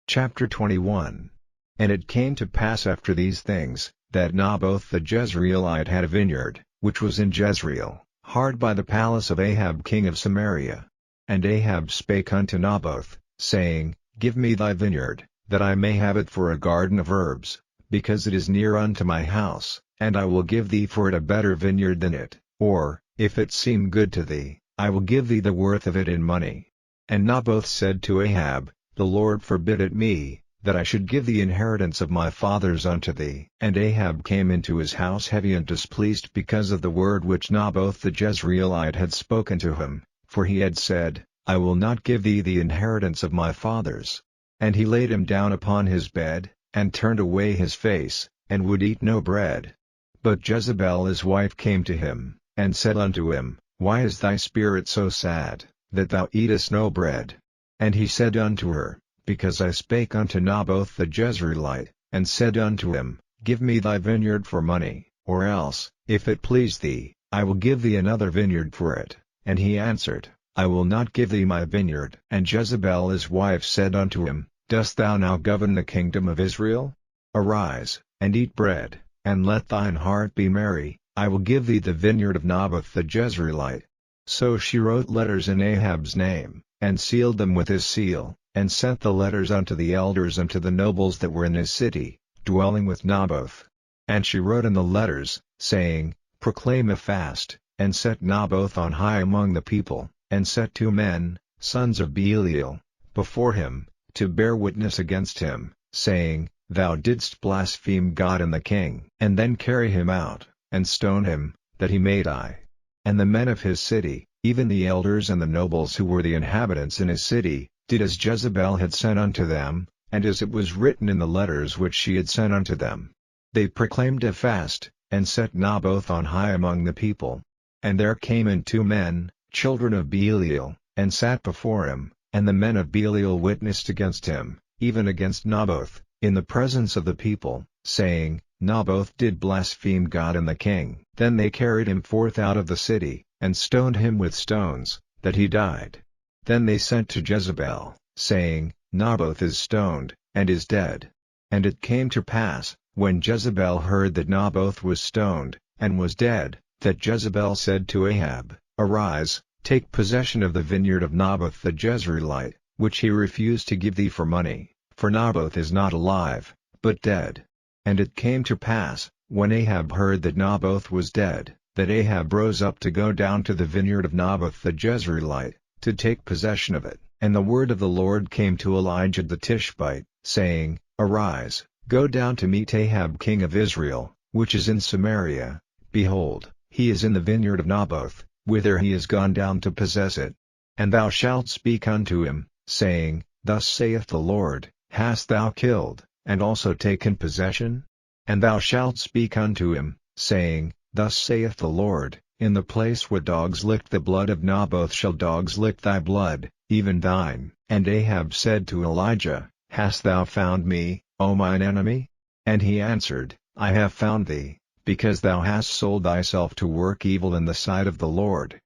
Chapter 21. And it came to pass after these things, that Naboth the Jezreelite had a vineyard, which was in Jezreel, hard by the palace of Ahab king of Samaria. And Ahab spake unto Naboth, saying, Give me thy vineyard, that I may have it for a garden of herbs, because it is near unto my house, and I will give thee for it a better vineyard than it, or, if it seem good to thee, I will give thee the worth of it in money. And Naboth said to Ahab, The Lord forbid it me, that I should give the inheritance of my fathers unto thee. And Ahab came into his house heavy and displeased because of the word which Naboth the Jezreelite had spoken to him, for he had said, I will not give thee the inheritance of my fathers. And he laid him down upon his bed, and turned away his face, and would eat no bread. But Jezebel his wife came to him, and said unto him, Why is thy spirit so sad, that thou eatest no bread? And he said unto her, Because I spake unto Naboth the Jezreelite, and said unto him, Give me thy vineyard for money, or else, if it please thee, I will give thee another vineyard for it. And he answered, I will not give thee my vineyard. And Jezebel his wife said unto him, Dost thou now govern the kingdom of Israel? Arise, and eat bread, and let thine heart be merry, I will give thee the vineyard of Naboth the Jezreelite. So she wrote letters in Ahab's name, and sealed them with his seal, and sent the letters unto the elders and to the nobles that were in his city, dwelling with Naboth. And she wrote in the letters, saying, Proclaim a fast, and set Naboth on high among the people, and set 2 men, sons of Belial, before him, to bear witness against him, saying, Thou didst blaspheme God and the king. And then carry him out, and stone him, that he may die. And the men of his city, even the elders and the nobles who were the inhabitants in his city, did as Jezebel had sent unto them, and as it was written in the letters which she had sent unto them. They proclaimed a fast, and set Naboth on high among the people. And there came in 2 men, children of Belial, and sat before him, and the men of Belial witnessed against him, even against Naboth, in the presence of the people, saying, Naboth did blaspheme God and the king. Then they carried him forth out of the city, and stoned him with stones, that he died. Then they sent to Jezebel, saying, Naboth is stoned, and is dead. And it came to pass, when Jezebel heard that Naboth was stoned, and was dead, that Jezebel said to Ahab, Arise, take possession of the vineyard of Naboth the Jezreelite, which he refused to give thee for money, for Naboth is not alive, but dead. And it came to pass, when Ahab heard that Naboth was dead, that Ahab rose up to go down to the vineyard of Naboth the Jezreelite, to take possession of it. And the word of the Lord came to Elijah the Tishbite, saying, Arise, go down to meet Ahab king of Israel, which is in Samaria. Behold, he is in the vineyard of Naboth, whither he is gone down to possess it. And thou shalt speak unto him, saying, Thus saith the Lord, Hast thou killed, and also taken possession? And thou shalt speak unto him, saying, Thus saith the Lord, In the place where dogs licked the blood of Naboth shall dogs lick thy blood, even thine. And Ahab said to Elijah, Hast thou found me, O mine enemy? And he answered, I have found thee, because thou hast sold thyself to work evil in the sight of the Lord.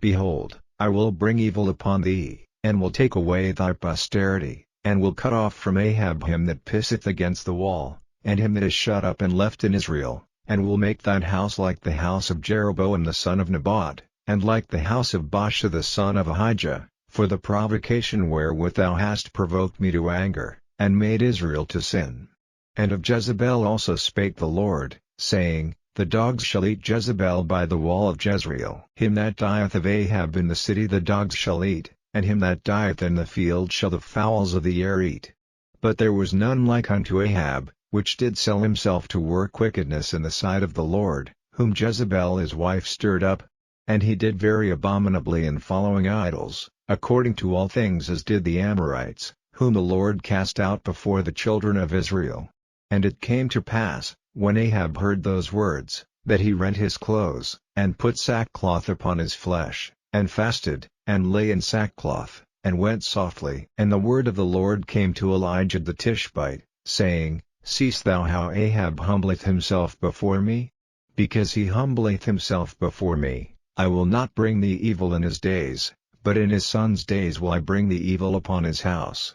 Behold, I will bring evil upon thee, and will take away thy posterity, and will cut off from Ahab him that pisseth against the wall, and him that is shut up and left in Israel, and will make thine house like the house of Jeroboam the son of Nebat, and like the house of Baasha the son of Ahijah, for the provocation wherewith thou hast provoked me to anger, and made Israel to sin. And of Jezebel also spake the Lord, saying, The dogs shall eat Jezebel by the wall of Jezreel. Him that dieth of Ahab in the city the dogs shall eat, and him that dieth in the field shall the fowls of the air eat. But there was none like unto Ahab, which did sell himself to work wickedness in the sight of the Lord, whom Jezebel his wife stirred up. And he did very abominably in following idols, according to all things as did the Amorites, whom the Lord cast out before the children of Israel. And it came to pass, when Ahab heard those words, that he rent his clothes, and put sackcloth upon his flesh, and fasted, and lay in sackcloth, and went softly. And the word of the Lord came to Elijah the Tishbite, saying, Seest thou how Ahab humbleth himself before me? Because he humbleth himself before me, I will not bring thee evil in his days, but in his son's days will I bring thee evil upon his house.